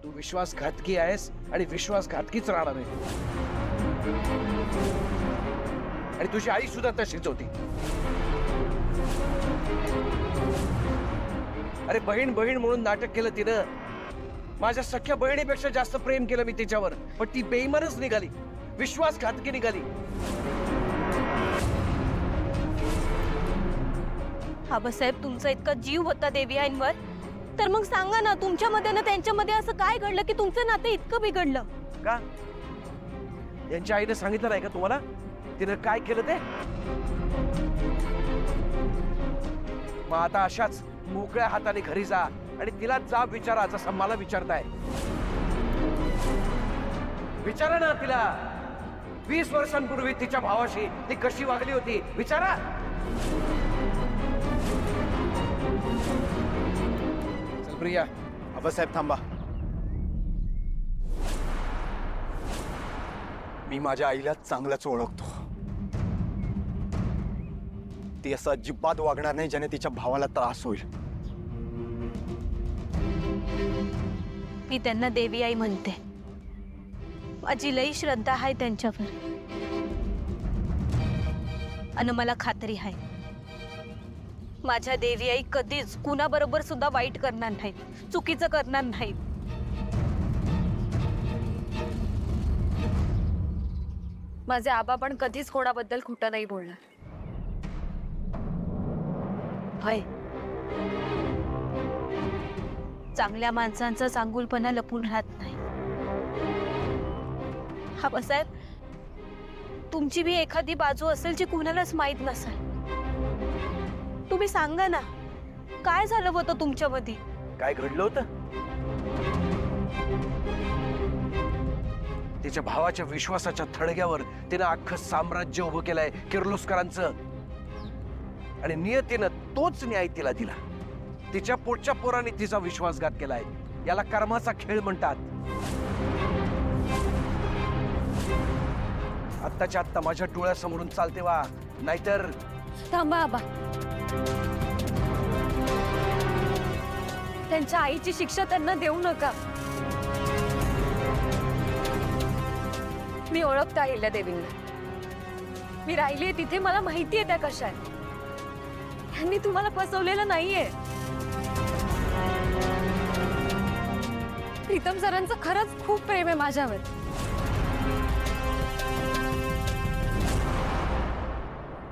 तू विश्वासघातकी आहेस आणि विश्वासघातकीच राहणार आहे. आणि तुझी आई सुद्धा तशीच होती. अरे बहीण बहीण म्हणून नाटक केलं तिनं. माझ्या सख्या बहिणीपेक्षा जास्त प्रेम केलं मी तिच्यावर, पण ती बेईमानच निघाली, विश्वासघातकी निघाली. आबासाहेब, तुमचा इतका जीव होता देवी आईंवर, तर मग सांगा ना, तुमच्यामध्ये ना त्यांच्यामध्ये असं काय घडलं की तुमचं नातं इतकं बिघडलं? का त्यांच्या आईने सांगितलं नाही का तुम्हाला तिने काय केलं ते? मग आता अशाच मोकळ्या हाताने घरी जा आणि तिला जाब विचारा, जसं मला विचारताय. विचारा ना तिला, 20 वर्षांपूर्वी तिच्या भावाशी ती कशी वागली होती, विचारा. चल प्रिया. आबासाहेब थांबा. मी माझ्या आईला चांगलंच ओळखतो. ती असं अजिबात वागणार नाही ज्याने तिच्या भावाला त्रास होईल. मी त्यांना देवी आई म्हणते. माझी लई श्रद्धा आहे त्यांच्यावर, आणि मला खात्री आहे माझ्या देवी आई कधीच कुणाबरोबर सुद्धा वाईट करणार नाही, चुकीचं करणार नाही. माझे आबा पण कधीच कोणाबद्दल खोटं नाही बोलणार. होय, चांगल्या माणसांचा चांगुलपणा लपून राहत नाही. आबासाहेब, तुमची भी एखादी बाजू असेल जी कुणालाच माहित नसेल. तुम्ही सांगा ना, काय झालं होतं तुमच्यामध्ये? काय घडलं होतं? तिच्या भावाच्या विश्वासाच्या थडग्यावर तिनं अख्खं साम्राज्य उभं केलंय, किर्लोस्करांचं. आणि नियतीनं तोच न्याय तिला दिला. तिच्या पोटच्या पोराने तिचा विश्वासघात केलाय. याला कर्माचा खेळ म्हणतात. आत्ताच्या आत्ता माझ्या डोळ्यासमोरून चालते वा, नाहीतर. थांबा आबा, त्यांच्या आईची शिक्षा त्यांना देऊ नका. मी ओळखता येईल देवींना. मी राहिलीये तिथे, मला माहितीये त्या कशा आहेत. त्यांनी तुम्हाला फसवलेलं नाहीये. प्रीतम सरांचं खरंच खूप प्रेम आहे माझ्यावर.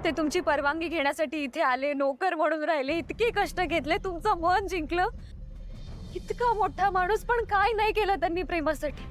ते तुमची परवानगी घेण्यासाठी इथे आले, नोकर म्हणून राहिले, इतके कष्ट घेतले, तुमचं मन जिंकलं. इतका मोठा माणूस पण काय नाही केलं त्यांनी प्रेमासाठी.